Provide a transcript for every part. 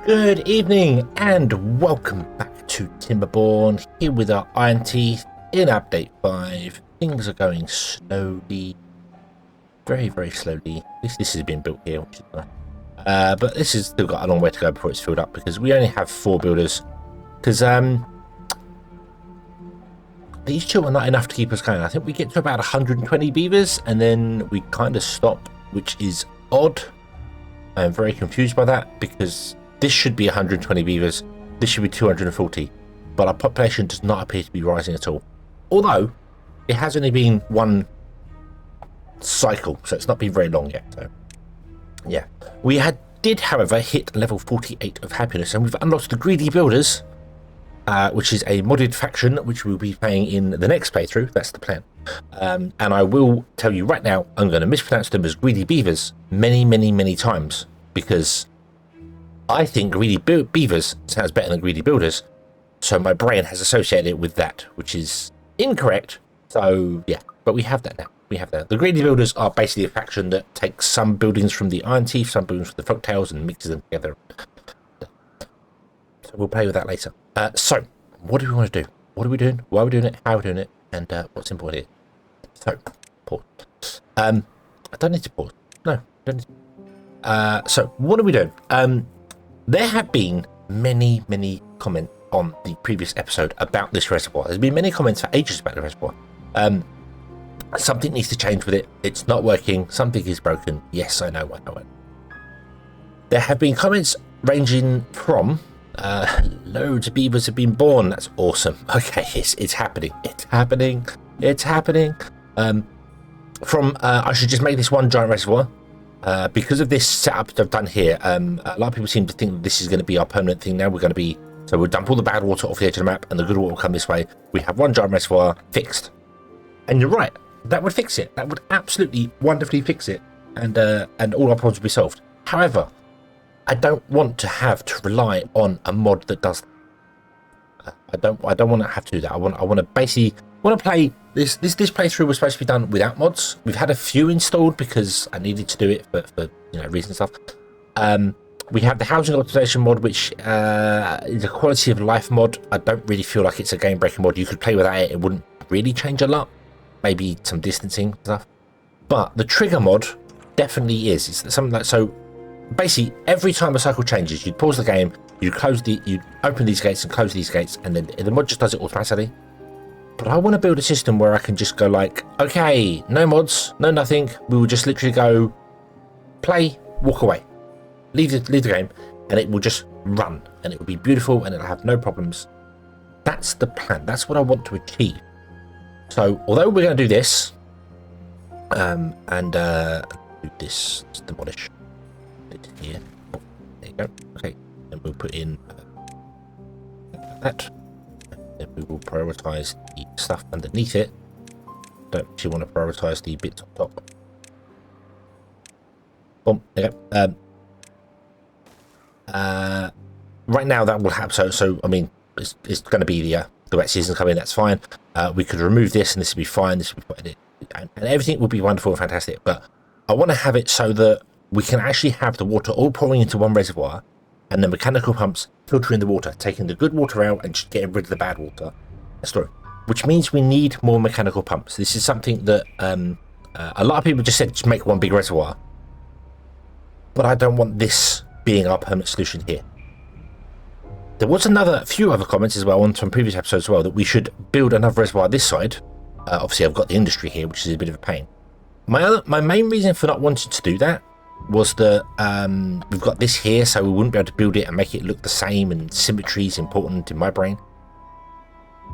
Good evening and welcome back to Timberborn, here with our Iron Teeth in Update 5. Things are going slowly, very slowly. At least this has been built here, which is nice. But this has still got a long way to go before it's filled up because we only have 4 builders. Because these 2 are not enough to keep us going. I think we get to about 120 beavers and then we kind of stop, which is odd. I'm very confused by that because this should be 120 beavers, this should be 240, but our population does not appear to be rising at all. Although, it has only been one cycle, so it's not been very long yet. So, yeah. We did, however, hit level 48 of happiness, and we've unlocked the Greedy Builders, which is a modded faction, which we'll be playing in the next playthrough. That's the plan. And I will tell you right now, I'm going to mispronounce them as Greedy Beavers many times, because I think Greedy Beavers sounds better than Greedy Builders, so my brain has associated it with that, which is incorrect. So yeah, but we have that now. We have that. The Greedy Builders are basically a faction that takes some buildings from the Iron Teeth, some buildings from the Folktails, and mixes them together. So we'll play with that later. So what do we want to do? What are we doing? Why are we doing it? How are we doing it? And what's important here? So pause. I don't need to pause. No, don't need to. So what are we doing? There have been many comments on the previous episode about this reservoir. There's been many comments for ages about the reservoir. Something needs to change with it. It's not working. Something is broken. Yes, I know. There have been comments ranging from loads of beavers have been born. That's awesome. Okay, it's happening. It's happening. From I should just make this one giant reservoir. Because of this setup that I've done here, a lot of people seem to think that this is going to be our permanent thing now. So we'll dump all the bad water off the edge of the map and the good water will come this way. We have one giant reservoir fixed. And you're right, that would fix it. That would absolutely wonderfully fix it. And all our problems would be solved. However, I don't want to have to rely on a mod that does that. I don't want to have to do that. I want to basically play this playthrough was supposed to be done without mods. We've had a few installed because I needed to do it for reasons and stuff. We have the housing optimization mod, which is a quality of life mod. I don't really feel like it's a game breaking mod. You could play without it. It wouldn't really change a lot. Maybe some distancing stuff. But the trigger mod definitely is. It's something like, so basically every time a cycle changes, you'd pause the game, you'd open these gates and close these gates, and then the mod just does it automatically. But I want to build a system where I can just go like, okay, no mods, no nothing. We will just literally go play, walk away, leave the game, and it will just run, and it will be beautiful, and it'll have no problems. That's the plan. That's what I want to achieve. So although we're going to do this, and do this, let's demolish it here. Oh, there you go. Okay, and we'll put in that. Then we will prioritize the stuff underneath it. Don't actually want to prioritize the bits on top. Boom, there you go. Right now that will happen. So I mean, it's going to be the wet season coming. That's fine. We could remove this, and this will be fine. This will be fine, and everything will be wonderful and fantastic. But I want to have it so that we can actually have the water all pouring into one reservoir, and the mechanical pumps filtering the water, taking the good water out and just getting rid of the bad water. Which means we need more mechanical pumps. This is something that a lot of people just said, just make one big reservoir. But I don't want this being our permanent solution here. There was a few other comments as well on some previous episodes as well, that we should build another reservoir this side. Obviously I've got the industry here, which is a bit of a pain. My main reason for not wanting to do that was that we've got this here, so we wouldn't be able to build it and make it look the same, and symmetry is important in my brain.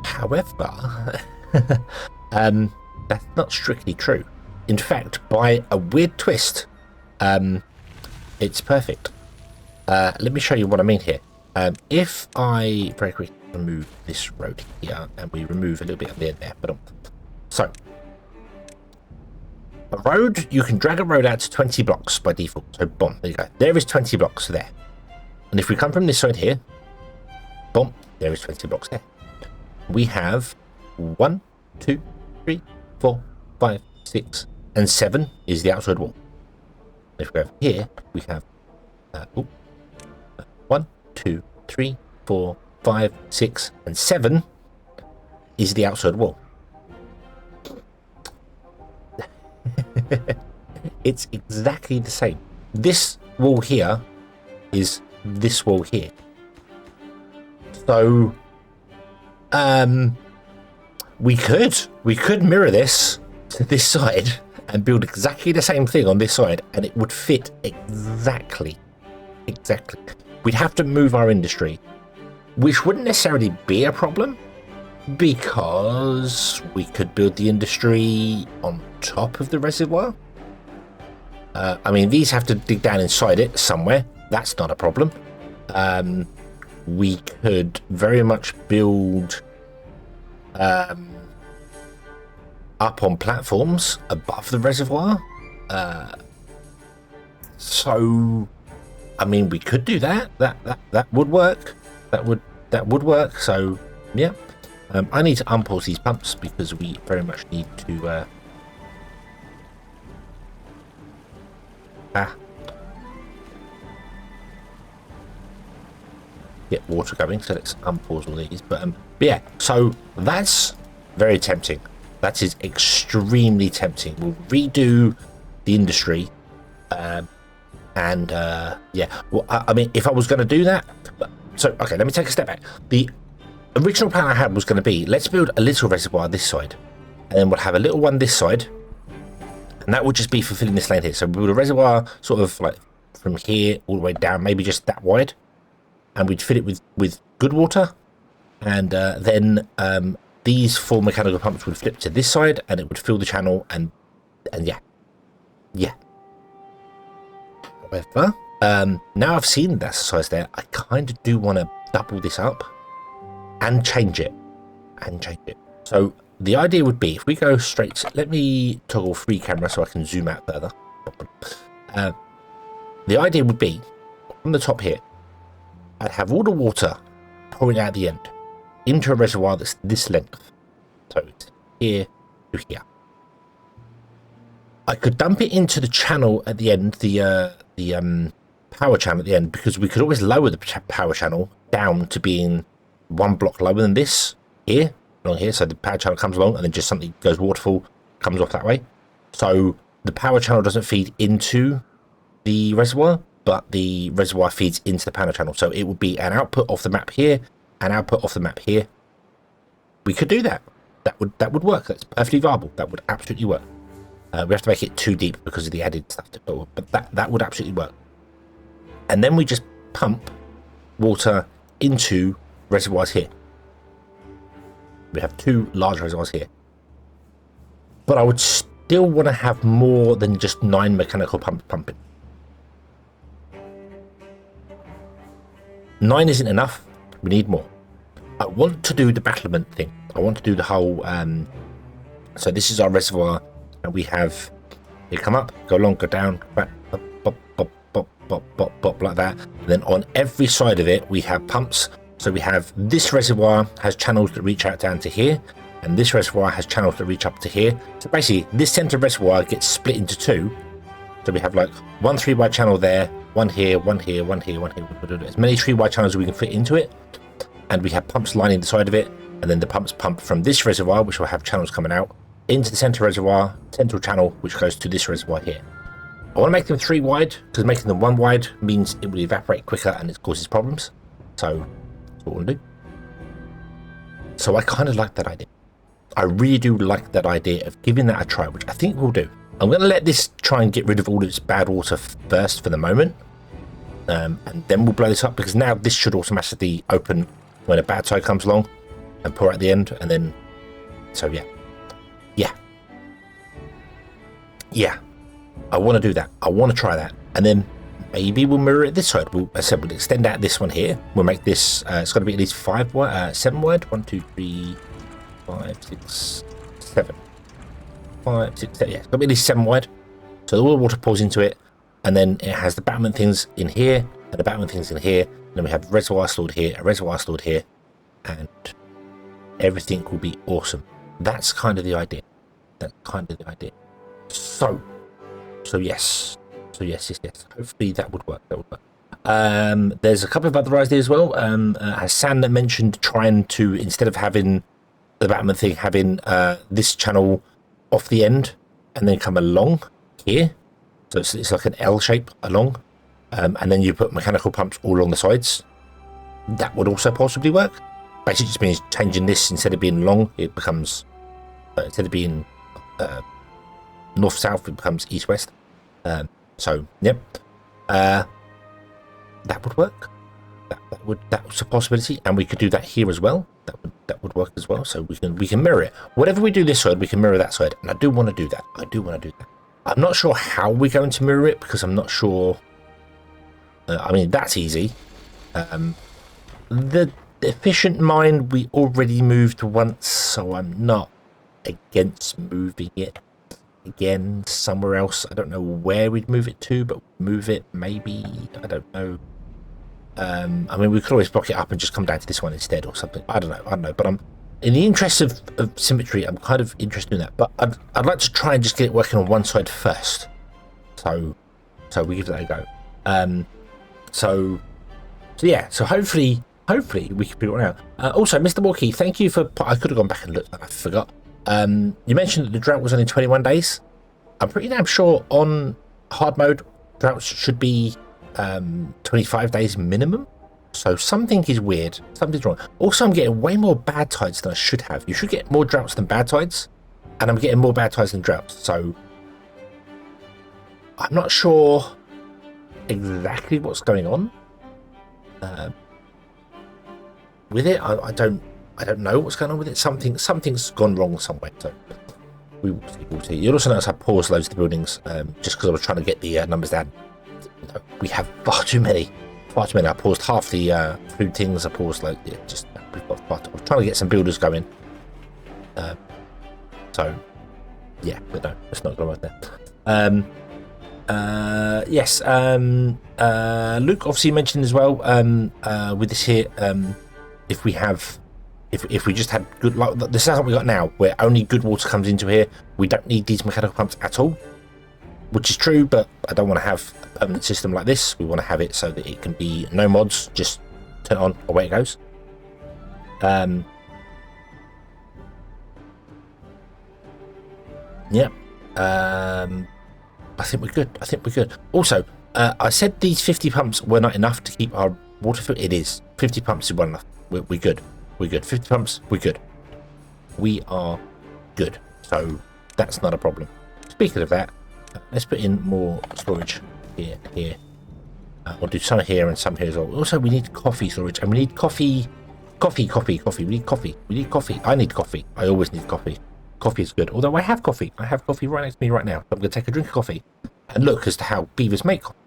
However, that's not strictly true. In fact, by a weird twist, it's perfect. Let me show you what I mean here. If I very quickly remove this road here, and we remove a little bit of the end there, so a road, you can drag a road out to 20 blocks by default. So boom, there you go. There is 20 blocks there. And if we come from this side here, boom, there is 20 blocks there. We have 1, 2, 3, 4, 5, 6, and 7 is the outside wall. If we go over here, we have 1, 2, 3, 4, 5, 6, and 7 is the outside wall. It's exactly the same. This wall here is this wall here. So we could mirror this to this side and build exactly the same thing on this side, and it would fit exactly. We'd have to move our industry, which wouldn't necessarily be a problem, because we could build the industry on top of the reservoir. I mean, these have to dig down inside it somewhere. That's not a problem. We could very much build up on platforms above the reservoir. So, I mean, we could do that. That would work. That would work. So, yeah. I need to unpause these pumps because we very much need to get water going. So let's unpause all these. But yeah, so that's very tempting. That is extremely tempting. We'll redo the industry, yeah. Well, I mean, if I was going to do that, so okay, let me take a step back. The original plan I had was going to be, let's build a little reservoir this side, and then we'll have a little one this side, and that would just be fulfilling this lane here. So we build a reservoir sort of like from here all the way down, maybe just that wide, and we'd fill it with good water, and then these 4 mechanical pumps would flip to this side, and it would fill the channel, and yeah. However, now I've seen the exercise there, I kind of do want to double this up and change it. So the idea would be, if we go straight, let me toggle free camera so I can zoom out further. The idea would be, on the top here, I'd have all the water pouring out the end into a reservoir that's this length. So it's here to here. I could dump it into the channel at the end, the power channel at the end, because we could always lower the power channel down to being 1 block lower than this here, along here. So the power channel comes along, and then just something goes waterfall, comes off that way. So the power channel doesn't feed into the reservoir, but the reservoir feeds into the power channel. So it would be an output off the map here, an output off the map here. We could do that. That would work. That's perfectly viable. That would absolutely work. We have to make it too deep because of the added stuff, but that would absolutely work. And then we just pump water into reservoirs here. We have 2 large reservoirs here. But I would still want to have more than just 9 mechanical pumps pumping. 9 isn't enough. We need more. I want to do the battlement thing. I want to do the whole... so this is our reservoir. And we have, you come up, go along, go down, back, bop, bop, bop, bop, bop, bop, bop, like that. And then on every side of it, we have pumps. So we have this reservoir has channels that reach out down to here, and this reservoir has channels that reach up to here. So basically, this center reservoir gets split into 2. So we have like 1 3-wide channel there, 1 here, 1 here, 1 here, 1 here. As many 3-wide channels as we can fit into it. And we have pumps lining the side of it, and then the pumps pump from this reservoir, which will have channels coming out, into the center reservoir, central channel, which goes to this reservoir here. I want to make them 3 wide, because making them 1 wide means it will evaporate quicker and it causes problems. So that's what we'll do. So I kind of like that idea. I really do like that idea of giving that a try, which I think we'll do. I'm going to let this try and get rid of all of its bad water first for the moment. And then we'll blow this up, because now this should automatically open when a bad tide comes along and pour at the end. And then, so yeah. Yeah, I want to do that. I want to try that. And then maybe we'll mirror it this side. We'll extend out this one here. We'll make this, it's got to be at least 7 wide. 1, 2, 3, 5, 6, 7. 5, 6, 7. Yeah, it's got to be at least 7 wide. So all the water pours into it. And then it has the battlement things in here, and the battlement things in here. And then we have a reservoir stored here, a reservoir stored here. And everything will be awesome. That's kind of the idea. So yes. Hopefully that would work. There's a couple of other ideas as well. Hassan mentioned trying to, instead of having the Batman thing, having this channel off the end and then come along here. So it's like an L shape along. And then you put mechanical pumps all along the sides. That would also possibly work. Basically just means changing this, instead of being long, it becomes, instead of being north-south, it becomes east-west. So, yep. That would work. That's a possibility, and we could do that here as well. That would work as well. So we can mirror it. Whatever we do this side, we can mirror that side, and I do want to do that. I'm not sure how we're going to mirror it, because I'm not sure. I mean, that's easy. The efficient mine we already moved once, so I'm not against moving it again somewhere else. I don't know where we'd move it to, but move it maybe, I don't know. I mean, we could always block it up and just come down to this one instead or something. I don't know, but I'm in the interest of symmetry, I'm kind of interested in that, but I'd like to try and just get it working on one side first. So we give that a go. So yeah, so hopefully we can figure it out. Also, Mr. Walkie, thank you for, I could have gone back and looked, I forgot. You mentioned that the drought was only 21 days. I'm pretty damn sure on hard mode, droughts should be 25 days minimum. So something is weird. Something's wrong. Also, I'm getting way more bad tides than I should have. You should get more droughts than bad tides. And I'm getting more bad tides than droughts. So I'm not sure exactly what's going on with it. I don't know what's going on with it. Something's gone wrong somewhere. So we will see. You'll also notice I paused loads of the buildings just because I was trying to get the numbers down. We have far too many. I paused half the food things. I paused we've got far too. I'm trying to get some builders going. So yeah, but no, it's not going to work there. Yes. Luke obviously mentioned as well with this here. If we just had good, like this is what we got now, where only good water comes into here, we don't need these mechanical pumps at all, which is true, but I don't want to have a permanent system like this. We want to have it so that it can be no mods, just turn it on, away it goes. Yeah. I think we're good. Also, I said these 50 pumps were not enough to keep our water fill. It is. 50 pumps is well enough. We're good. 50 pumps, we're good. We are good. So that's not a problem. Speaking of that, let's put in more storage here. We'll do some here and some here as well. Also, we need coffee storage, and we need coffee. We need coffee. I need coffee. I always need coffee. Coffee is good. Although I have coffee. right next to me right now. I'm going to take a drink of coffee and look as to how beavers make coffee.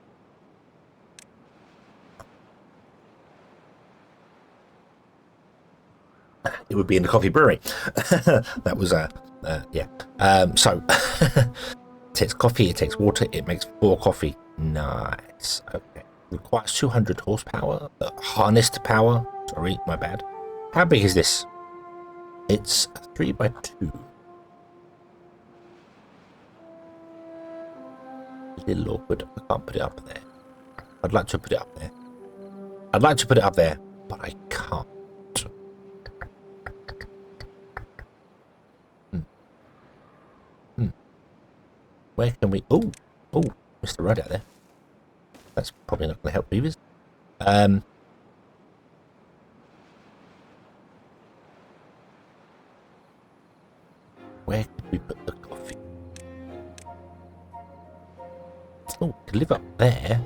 It would be in the coffee brewery. That was yeah. So it takes coffee, it takes water, it makes 4 coffee. Nice. Okay. Requires 200 horsepower. Harnessed power. Sorry, my bad. How big is this? It's 3x2. A little awkward. I can't put it up there. I'd like to put it up there. But I can't. Where can we? Oh, Mr. Rudd out there. That's probably not going to help beavers. Where could we put the coffee? Oh, we could live up there.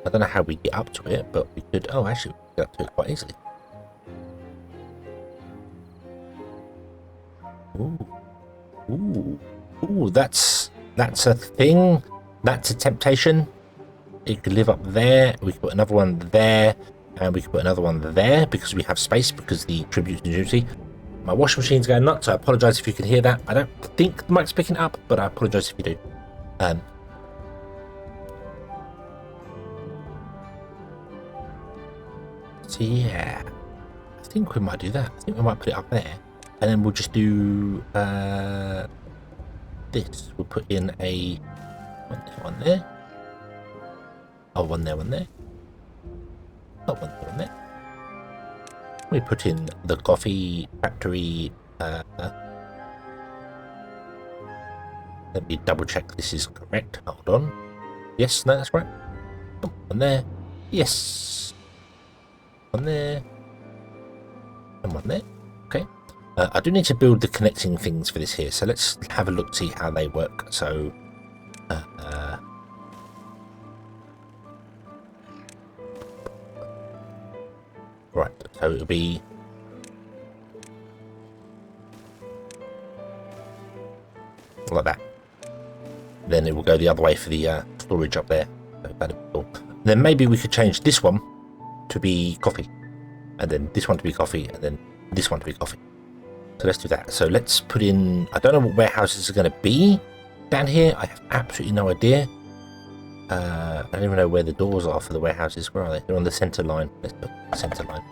I don't know how we get up to it, but we could. Oh, actually, we could get up to it quite easily. Ooh, that's a thing. That's a temptation. It could live up there. We could put another one there, and we could put another one there because we have space because the tribute to duty. My washing machine's going nuts. I apologise if you can hear that. I don't think the mic's picking up, but I apologise if you do. So yeah, I think we might do that. I think we might put it up there, and then we'll just do this. We'll put in a one there. Oh, one there. Not one on there. We put in the coffee factory. Let me double check this is correct. Hold on. Yes, no, that's right. One there. Yes. One there. And one there. Okay. I do need to build the connecting things for this here. So let's have a look, see how they work. So, right. So it'll be like that. Then it will go the other way for the storage up there. So then maybe we could change this one to be coffee, and then this one to be coffee, and then this one to be coffee. So let's do that. So let's put in, I don't know what warehouses are going to be down here. I have absolutely no idea. I don't even know where the doors are for the warehouses. Where are they? They're on the center line. Let's put the center line.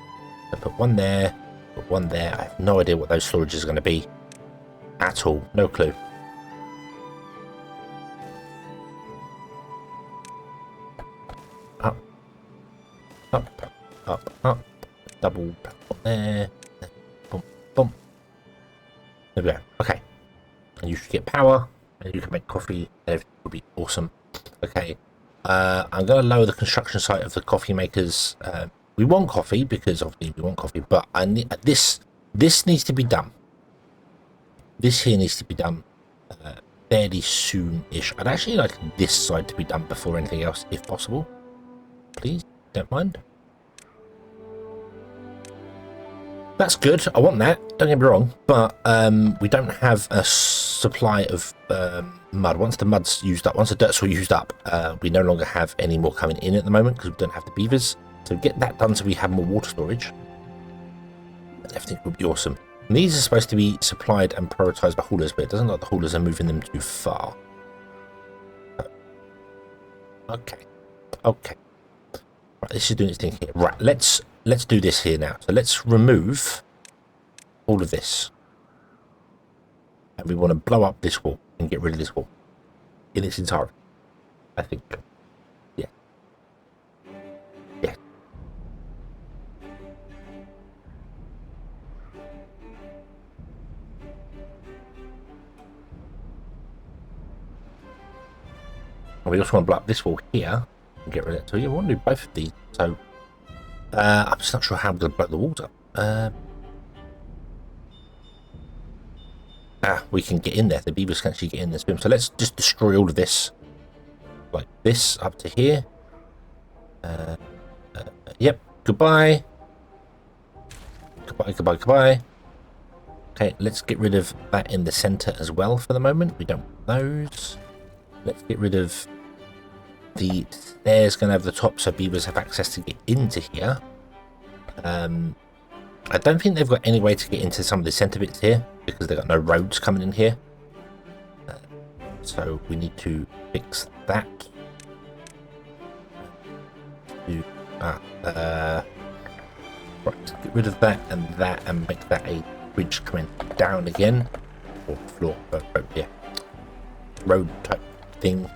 So put one there, put one there. I have no idea what those storages are going to be at all. No clue. Up, up, up, up. Double there. Boom, boom. There we go. Okay. And you should get power, and you can make coffee. Everything will be awesome. Okay. I'm going to lower the construction site of the coffee makers. We want coffee because obviously we want coffee, but I need this needs to be done. This here needs to be done fairly soon-ish. I'd actually like this side to be done before anything else, if possible. Please, don't mind. That's good. I want that. Don't get me wrong, but we don't have a supply of mud. Once the mud's used up, once the dirt's all used up, we no longer have any more coming in at the moment because we don't have the beavers. So get that done so we have more water storage. Everything will be awesome. And these are supposed to be supplied and prioritized by haulers, but it doesn't look like the haulers are moving them too far. Okay. Okay. Right, this is doing its thing here. Right, let's do this here now. So let's remove all of this. And we want to blow up this wall and get rid of this wall in its entirety, I think. Yeah. Yeah. And we also want to blow up this wall here and get rid of it. So yeah, we want to do both of these. So I'm just not sure how I'm going to blow the walls up. We can get in there. The beavers can actually get in this room. So let's just destroy all of this. Like this up to here. Yep. Goodbye. Goodbye, goodbye, goodbye. Okay, let's get rid of that in the center as well for the moment. We don't want those. Let's get rid of the stairs going over the top so beavers have access to get into here. I don't think they've got any way to get into some of the center bits here because they've got no roads coming in here. So we need to fix that. Right, get rid of that and make that a bridge coming down again. Or floor, road, yeah. Road type thing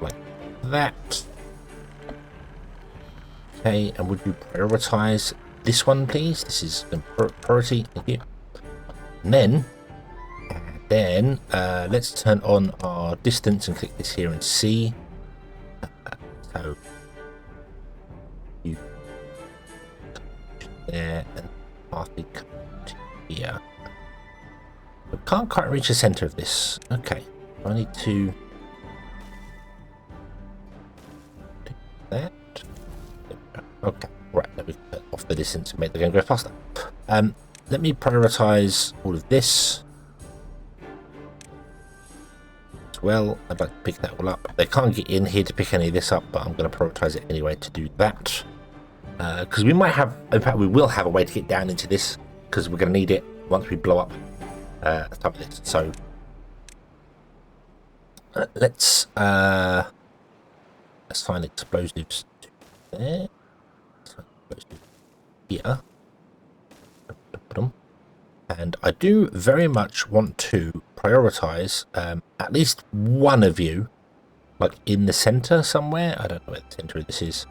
like that. Okay, and would you prioritize this one, please? This is the priority. Thank you. And then let's turn on our distance and click this here and see. So you there and partly come here. We can't quite reach the center of this. Okay, I need to do that. Okay, right. Let me cut off the distance and make the game go faster. Let me prioritize all of this as well. I'd like to pick that all up. They can't get in here to pick any of this up, but I'm going to prioritize it anyway to do that. Because we might have, in fact, we will have a way to get down into this because we're going to need it once we blow up top of this. So let's find explosives there. Here. And I do very much want to prioritize at least one of you, like in the center somewhere. I don't know where the center of this is.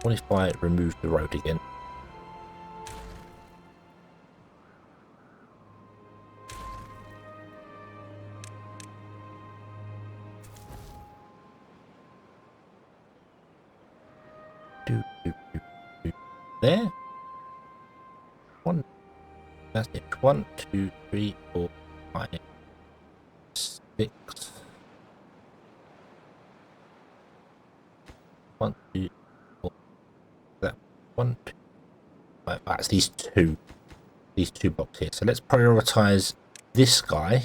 What if I remove the road again? There. One. That's it. 1, 2, 3, 4, 5, 6. 1, 2, 4. That 1, 2, 5. That's these two blocks here. So let's prioritize this guy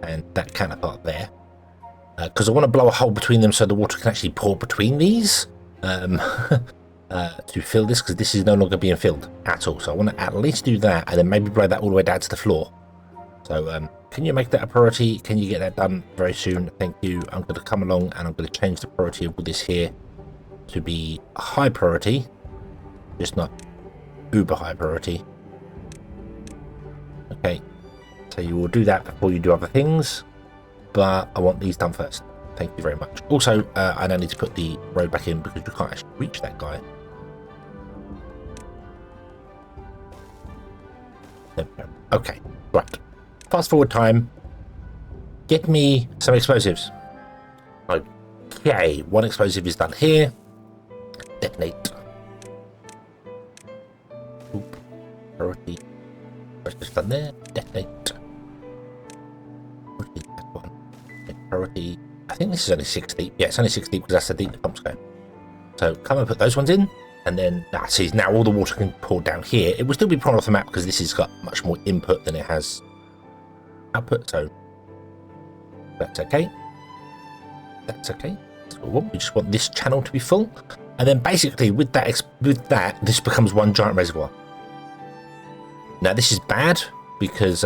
and that counterpart there, because I want to blow a hole between them so the water can actually pour between these. To fill this, because this is no longer being filled at all. So I want to at least do that, and then maybe blow that all the way down to the floor. So can you make that a priority? Can you get that done very soon? Thank you. I'm going to come along and I'm going to change the priority of all this here to be a high priority, just not uber high priority. Okay, so you will do that before you do other things, but I want these done first. Thank you very much. Also, I now need to put the road back in because you can't actually reach that guy. There we go. Okay, right. Fast forward time. Get me some explosives. Okay, one explosive is done here. Detonate. Oop. Priority. Just done there. Detonate. Priority. That one. Priority. I think this is only 6 deep. Yeah, it's only 6 deep because that's the deep the pumps go. So come and put those ones in, and then see, now all the water can pour down here. It will still be pulled off the map because this has got much more input than it has output. So that's okay. That's okay. So we just want this channel to be full, and then basically with that this becomes one giant reservoir. Now this is bad because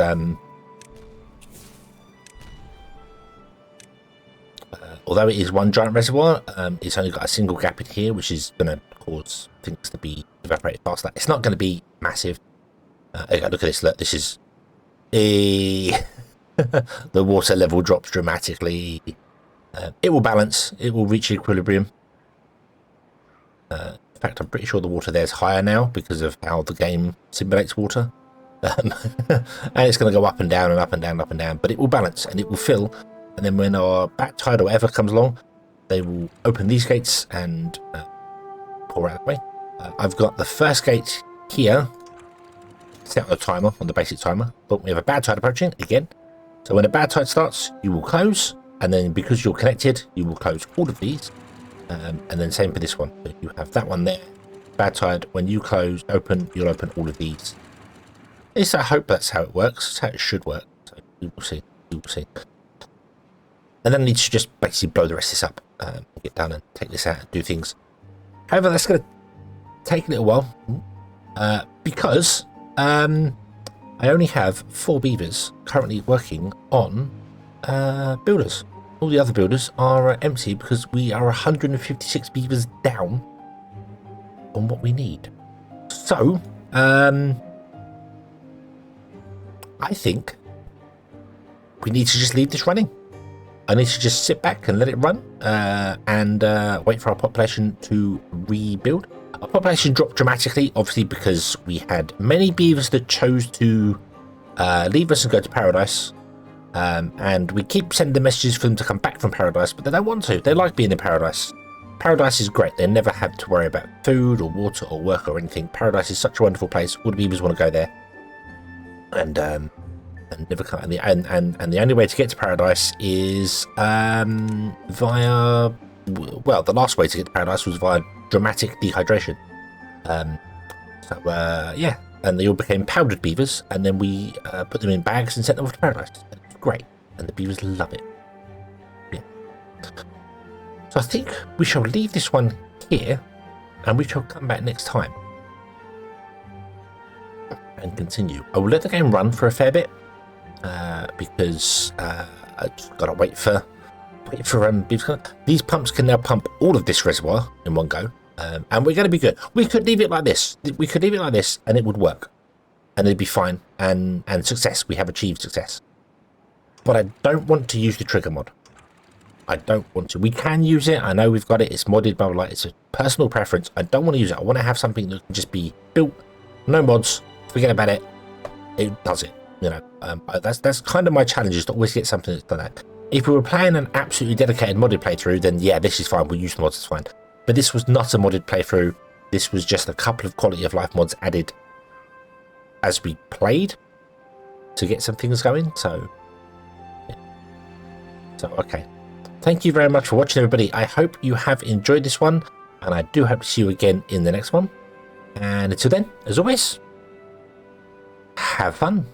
although it is one giant reservoir, it's only got a single gap in here, which is going to cause things to be evaporated faster. It's not going to be massive. Okay, look at this. Look, this is the water level drops dramatically. It will balance. It will reach equilibrium. In fact, I'm pretty sure the water there is higher now because of how the game simulates water. And it's going to go up and down and up and down, up and down. But it will balance and it will fill. And then when our back tide or whatever comes along, they will open these gates and pour out the way. I've got the first gate here set on the timer, on the basic timer, but we have a bad tide approaching again. So when a bad tide starts, you will close, and then because you're connected, you will close all of these, and then same for this one. So you have that one there, bad tide. When you close, open, you'll open all of these. At least I hope that's how it works. That's how it should work. So we will see. We will see. And then I need to just basically blow the rest of this up, get done and take this out and do things. However, that's going to take a little while because I only have 4 beavers currently working on builders. All the other builders are empty because we are 156 beavers down on what we need. So, I think we need to just leave this running. I need to just sit back and let it run and wait for our population to rebuild. Our population dropped dramatically, obviously, because we had many beavers that chose to leave us and go to paradise. And we keep sending messages for them to come back from paradise, but they don't want to. They like being in paradise. Paradise is great. They never have to worry about food or water or work or anything. Paradise is such a wonderful place. All the beavers want to go there. And never come. And the only way to get to paradise is via. Well, the last way to get to paradise was via dramatic dehydration. Yeah, and they all became powdered beavers, and then we put them in bags and sent them off to paradise. And it's great, and the beavers love it. Yeah. So I think we shall leave this one here, and we shall come back next time and continue. I will let the game run for a fair bit. Because I just gotta wait for these pumps can now pump all of this reservoir in one go, and we're gonna be good. We could leave it like this. We could leave it like this, and it would work, and it'd be fine. And success. We have achieved success. But I don't want to use the trigger mod. I don't want to. We can use it. I know we've got it. It's modded, blah, blah, blah. It's a personal preference. I don't want to use it. I want to have something that can just be built. No mods. Forget about it. It does it. You know, that's kind of my challenge, is to always get something that's done that. If we were playing an absolutely dedicated modded playthrough, then yeah, this is fine. We'll use mods. It's fine. But this was not a modded playthrough. This was just a couple of quality of life mods added as we played to get some things going. So, yeah. So okay. Thank you very much for watching, everybody. I hope you have enjoyed this one, and I do hope to see you again in the next one. And until then, as always, have fun.